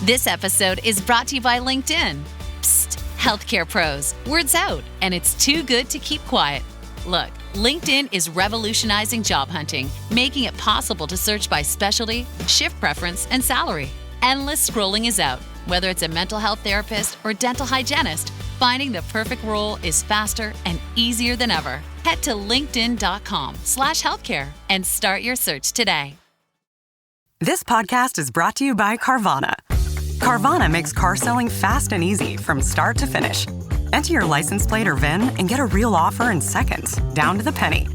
This episode is brought to you by LinkedIn. Psst, healthcare pros, word's out, and it's too good to keep quiet. Look, LinkedIn is revolutionizing job hunting, making it possible to search by specialty, shift preference, and salary. Endless scrolling is out. Whether it's a mental health therapist or dental hygienist, finding the perfect role is faster and easier than ever. Head to linkedin.com/healthcare and start your search today. This podcast is brought to you by Carvana. Carvana makes car selling fast and easy from start to finish. Enter your license plate or VIN and get a real offer in seconds, down to the penny.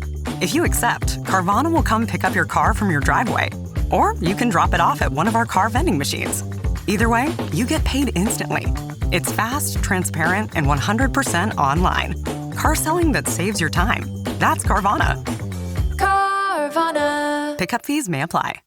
If you accept, Carvana will come pick up your car from your driveway. Or you can drop it off at one of our car vending machines. Either way, you get paid instantly. It's fast, transparent, and 100% online. Car selling that saves your time. That's Carvana. Carvana. Pickup fees may apply.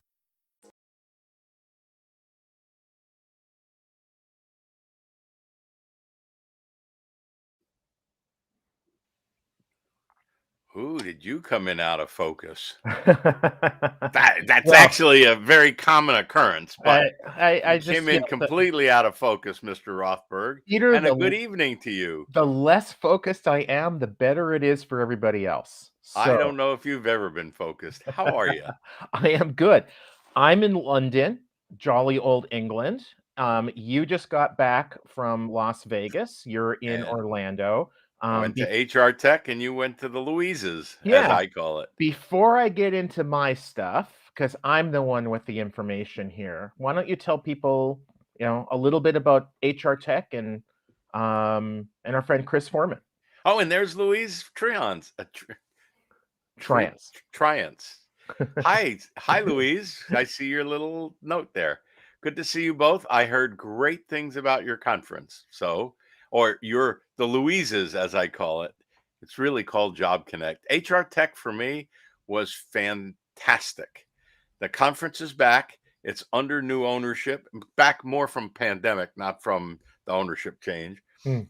Ooh, did you come in out of focus? That's Actually a very common occurrence, but I you just came in completely out of focus, Mr. Rothberg. Peter, And a good evening to you. The less focused I am, the better it is for everybody else. I don't know if you've ever been focused. How are you? I am good. I'm in London, jolly old England. You just got back from Las Vegas. You're in Orlando. I went to HR Tech and you went to the Louises, as I call it. Before I get into my stuff, because I'm the one with the information here, why don't you tell people, a little bit about HR Tech and our friend Chris Foreman. Oh, and there's Louise Triance. Triance. Hi, Louise. I see your little note there. Good to see you both. I heard great things about your conference. Or the Louises, as I call it. It's really called Job Connect. HR Tech for me was fantastic. The conference is back. It's under new ownership, back more from pandemic, not from the ownership change. The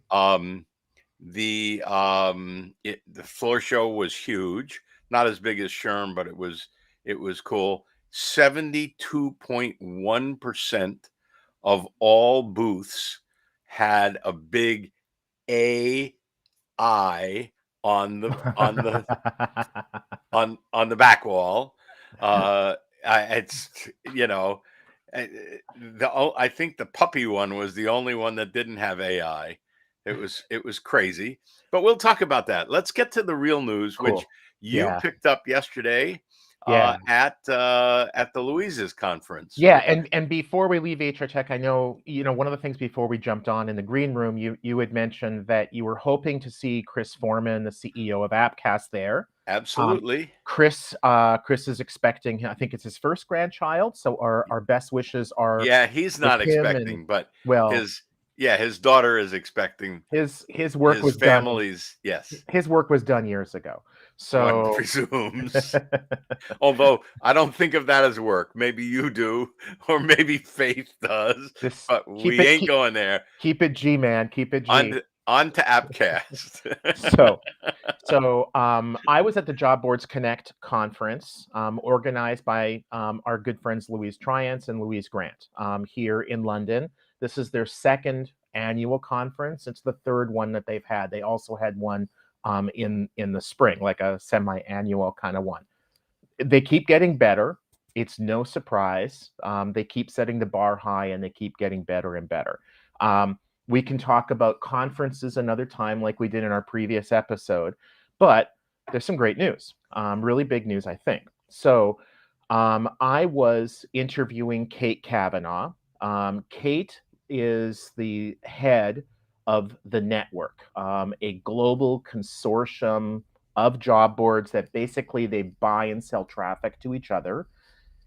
floor show was huge, not as big as Sherm, but it was cool. 72.1% of all booths had a big AI on the back wall. I think the puppy one was the only one that didn't have AI. It was crazy, but we'll talk about that. Let's get to the real news, which you picked up yesterday. At the Louises conference. Yeah, and before we leave HR Tech, I know, one of the things before we jumped on in the green room, you had mentioned that you were hoping to see Chris Foreman, the CEO of Appcast, there. Absolutely. Chris is expecting, I think it's his first grandchild, so our best wishes are. Yeah, he's not expecting, but his daughter is expecting. His work was family's done. Yes. His work was done years ago. So one presumes. Although I don't think of that as work. Maybe you do, or maybe Faith does. But we ain't going there. Keep it G, man. Keep it G. On to Appcast. So I was at the Job Boards Connect conference, organized by our good friends Louise Triance and Louise Grant here in London. This is their second annual conference. It's the third one that they've had. They also had one in the spring, like a semi-annual kind of one. They keep getting better. It's no surprise. They keep setting the bar high and they keep getting better and better. We can talk about conferences another time like we did in our previous episode, but there's some great news, really big news, I think. So I was interviewing Kate Kavanaugh. Kate is the head of the network, a global consortium of job boards that basically they buy and sell traffic to each other.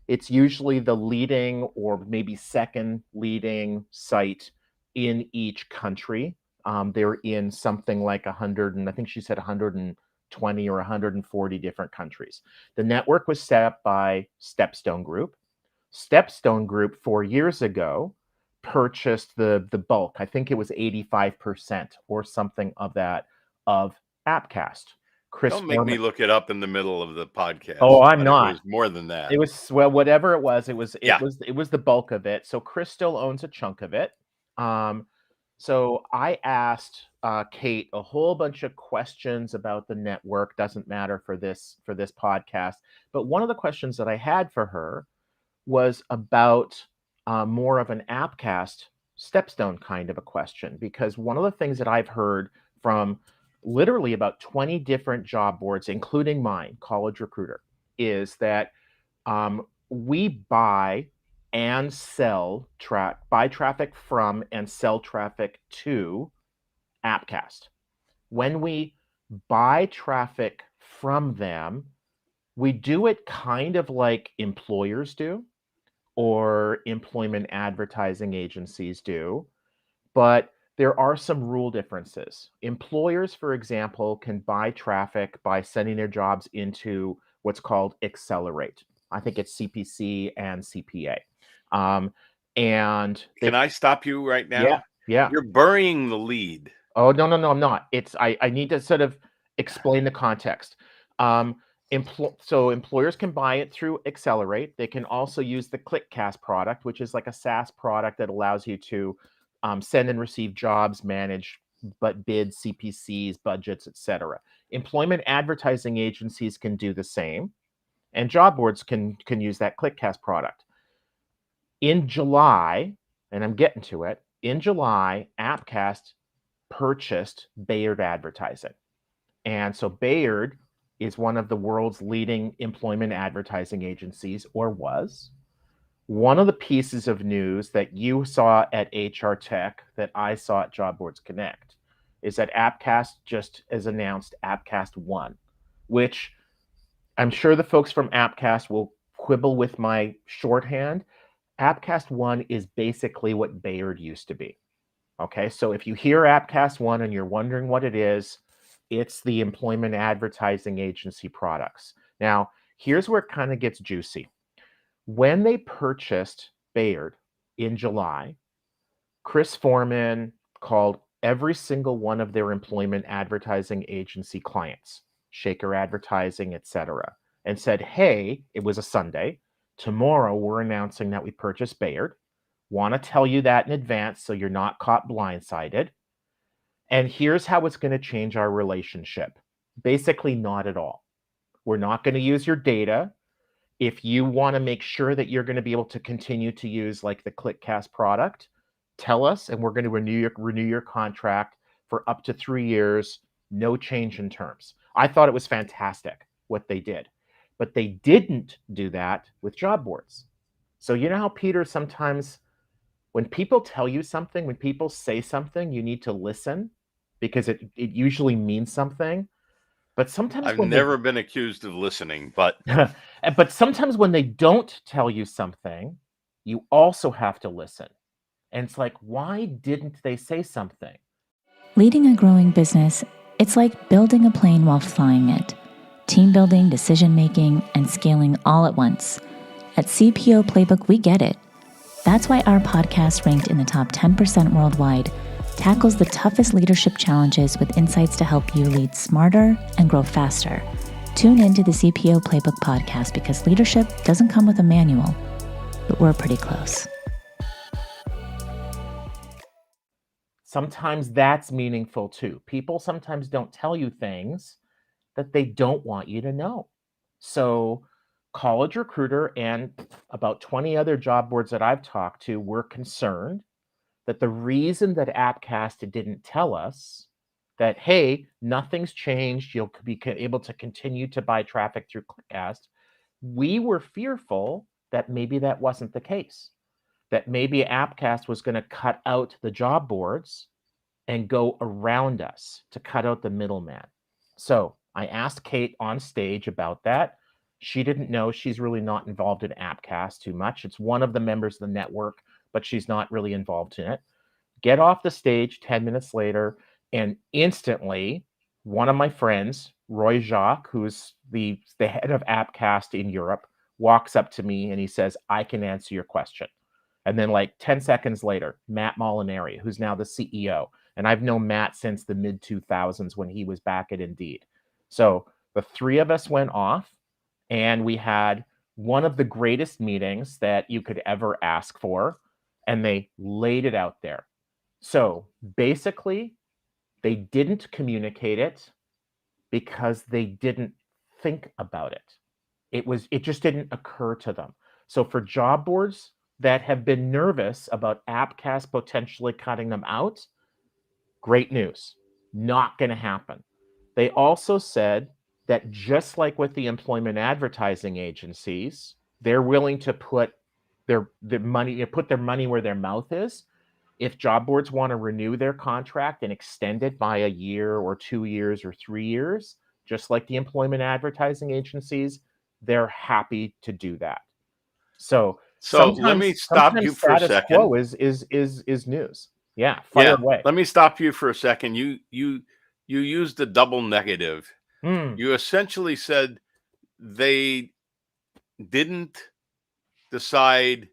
It's usually the leading or maybe second leading site in each country. They're in something like 100, and I think she said 120 or 140 different countries. The network was set up by Stepstone Group. Stepstone Group 4 years ago purchased the bulk. I think it was 85% or something of that of Appcast. Chris Don't make me Foreman. look it up in the middle of the podcast. Oh, I'm but not. It was more than that. It was, well, whatever it was Yeah. it was the bulk of it. So Chris still owns a chunk of it. So I asked Kate a whole bunch of questions about the network. Doesn't matter for this podcast, but one of the questions that I had for her was about more of an Appcast stepstone kind of a question, because one of the things that I've heard from literally about 20 different job boards, including mine, College Recruiter, is that we buy and buy traffic from and sell traffic to Appcast. When we buy traffic from them, we do it kind of like employers do or employment advertising agencies do, but there are some rule differences. Employers, for example, can buy traffic by sending their jobs into what's called Accelerate. I think it's CPC and CPA. And Can I stop you right now? Yeah, yeah. You're burying the lead. Oh, no, I'm not. I need to sort of explain the context. So employers can buy it through Accelerate. They can also use the ClickCast product, which is like a SaaS product that allows you to send and receive jobs, manage bids, CPCs, budgets, etc. Employment advertising agencies can do the same, and job boards can use that ClickCast product. In July, and I'm getting to it, in July, Appcast purchased Bayard Advertising. And so Bayard is one of the world's leading employment advertising agencies, or was. One of the pieces of news that you saw at HR Tech that I saw at Job Boards Connect is that Appcast just has announced Appcast One, which I'm sure the folks from Appcast will quibble with my shorthand. Appcast One is basically what Bayard used to be. Okay, so if you hear Appcast One and you're wondering what it is, it's the employment advertising agency products. Now, here's where it kind of gets juicy. When they purchased Bayard in July, Chris Foreman called every single one of their employment advertising agency clients, Shaker Advertising, etc., and said, hey, it was a Sunday. Tomorrow, we're announcing that we purchased Bayard. Want to tell you that in advance so you're not caught blindsided. And here's how it's going to change our relationship. Basically, not at all. We're not going to use your data. If you want to make sure that you're going to be able to continue to use like the ClickCast product, tell us, and we're going to renew your contract for up to 3 years, no change in terms. I thought it was fantastic what they did, but they didn't do that with job boards. So you know how, Peter, sometimes when people tell you something, when people say something, you need to listen because it usually means something. But sometimes I've never been accused of listening, but but sometimes when they don't tell you something, you also have to listen. And it's like, why didn't they say something? Leading a growing business, it's like building a plane while flying it. Team building, decision making, and scaling all at once. At CPO Playbook, we get it. That's why our podcast, ranked in the top 10% worldwide, tackles the toughest leadership challenges with insights to help you lead smarter and grow faster. Tune into the CPO Playbook podcast because leadership doesn't come with a manual, but we're pretty close. Sometimes that's meaningful too. People sometimes don't tell you things that they don't want you to know. So College Recruiter and about 20 other job boards that I've talked to were concerned that the reason that Appcast didn't tell us that, hey, nothing's changed, you'll be able to continue to buy traffic through ClickCast, we were fearful that maybe that wasn't the case, that maybe Appcast was going to cut out the job boards and go around us to cut out the middleman. So I asked Kate on stage about that. She didn't know. She's really not involved in Appcast too much. It's one of the members of the network, but she's not really involved in it. Get off the stage 10 minutes later, and instantly, one of my friends, Roy Jacques, who's the head of Appcast in Europe, walks up to me and he says, I can answer your question. And then like 10 seconds later, Matt Molinari, who's now the CEO, and I've known Matt since the mid-2000s when he was back at Indeed, So the three of us went off and we had one of the greatest meetings that you could ever ask for, and they laid it out there. So basically, they didn't communicate it because they didn't think about it. It just didn't occur to them. So for job boards that have been nervous about Appcast potentially cutting them out, great news. Not going to happen. They also said that just like with the employment advertising agencies, they're willing to put their money where their mouth is. If job boards want to renew their contract and extend it by a year or 2 years or 3 years, just like the employment advertising agencies, they're happy to do that. So let me sometimes stop you for a status second. quo is news. Yeah, fire away. Let me stop you for a second. You used the double negative. You essentially said they didn't decide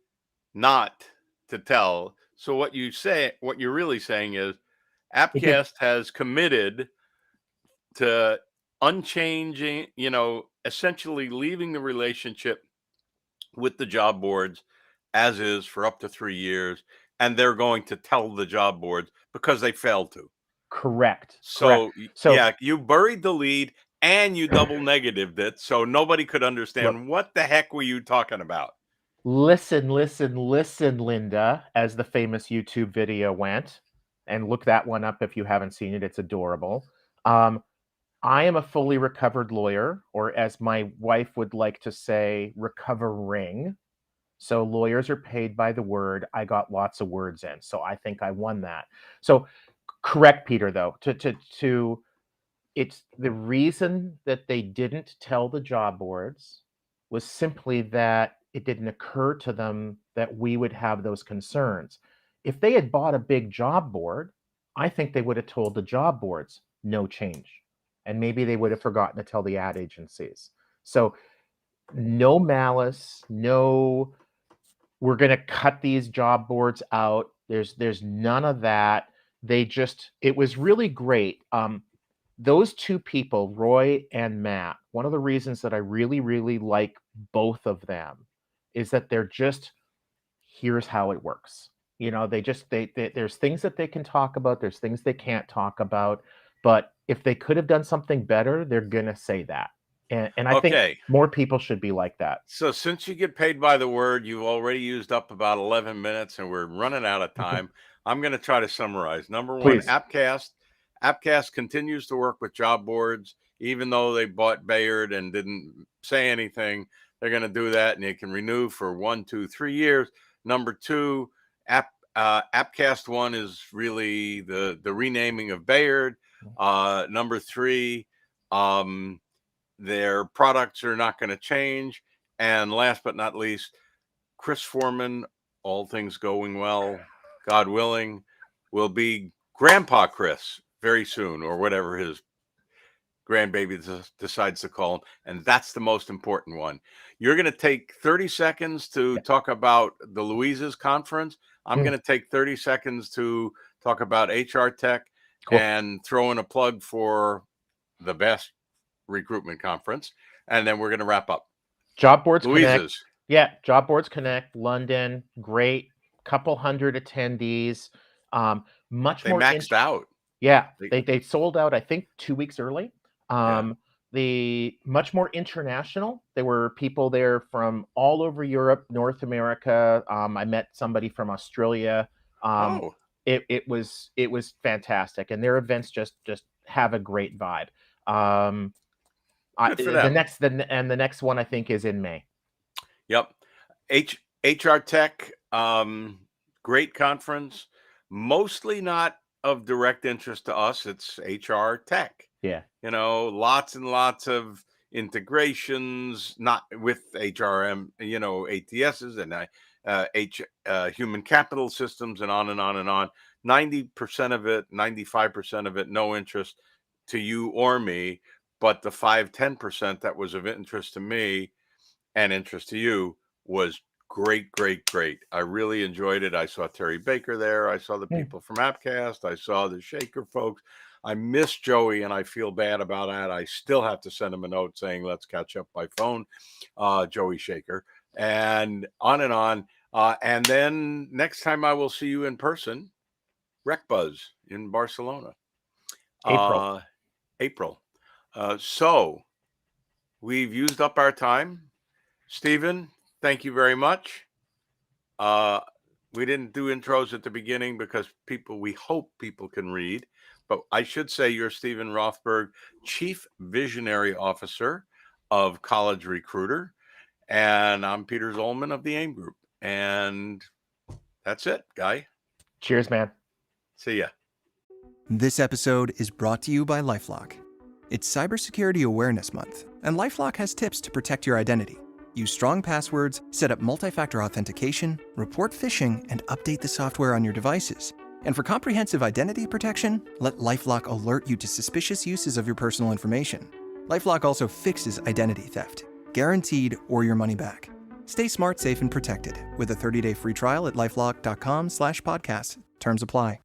not to tell. So what you're really saying is Appcast has committed to unchanging, essentially leaving the relationship with the job boards as is for up to 3 years, and they're going to tell the job boards because they failed to. Correct. So, So you buried the lead and you double negatived it so nobody could understand what the heck were you talking about. listen, Linda, as the famous YouTube video went, and look that one up if you haven't seen it. It's adorable. I am a fully recovered lawyer, or as my wife would like to say, recovering. So lawyers are paid by the word. I got lots of words in, so I think I won that. So correct, Peter, though. It's the reason that they didn't tell the job boards was simply that it didn't occur to them that we would have those concerns. If they had bought a big job board, I think they would have told the job boards no change. And maybe they would have forgotten to tell the ad agencies. So no malice, no, we're going to cut these job boards out. There's none of that. It was really great. Those two people, Roy and Matt, one of the reasons that I really, really like both of them is that they're just, here's how it works. There's things that they can talk about. There's things they can't talk about. But if they could have done something better, they're going to say that. And I think more people should be like that. So since you get paid by the word, you've already used up about 11 minutes and we're running out of time. I'm going to try to summarize. Number one, Appcast continues to work with job boards, even though they bought Bayard and didn't say anything. They're going to do that, and they can renew for 1, 2, 3 years. Number two, Appcast One is really the renaming of Bayard. Number three, their products are not going to change. And last but not least, Chris Foreman, all things going well, God willing, will be Grandpa Chris very soon, or whatever his grandbaby decides to call him. And that's the most important one. You're going to take 30 seconds to talk about the Louise's conference. I'm going to take 30 seconds to talk about HR Tech and throw in a plug for the best recruitment conference. And then we're going to wrap up. Job Boards Louise's. Connect. Yeah, Job Boards Connect, London, great. Couple hundred attendees. They maxed out. Yeah, they sold out, I think, 2 weeks early. The much more international. There were people there from all over Europe, North America. I met somebody from Australia. It was fantastic, and their events just have a great vibe. The next one I think is in May. Yep. HR Tech, great conference. Mostly not of direct interest to us. It's HR Tech. Yeah. Lots and lots of integrations, not with HRM, ATSs and human capital systems and on and on and on. 90% of it, 95% of it, no interest to you or me. But the 5-10% that was of interest to me and interest to you was great. I really enjoyed it. I saw Terry Baker there. I saw the people from Appcast. I saw the Shaker folks. I miss Joey, and I feel bad about that. I still have to send him a note saying, let's catch up by phone, Joey Shaker, and on and on. And then next time I will see you in person, Rec Buzz in Barcelona. April. So we've used up our time. Stephen, thank you very much. We didn't do intros at the beginning because we hope people can read. But I should say you're Stephen Rothberg, Chief Visionary Officer of College Recruiter. And I'm Peter Zollman of the AIM Group. And that's it, Guy. Cheers, man. See ya. This episode is brought to you by LifeLock. It's Cybersecurity Awareness Month, and LifeLock has tips to protect your identity. Use strong passwords, set up multi-factor authentication, report phishing, and update the software on your devices. And for comprehensive identity protection, let LifeLock alert you to suspicious uses of your personal information. LifeLock also fixes identity theft, guaranteed or your money back. Stay smart, safe, and protected with a 30-day free trial at LifeLock.com/podcast. Terms apply.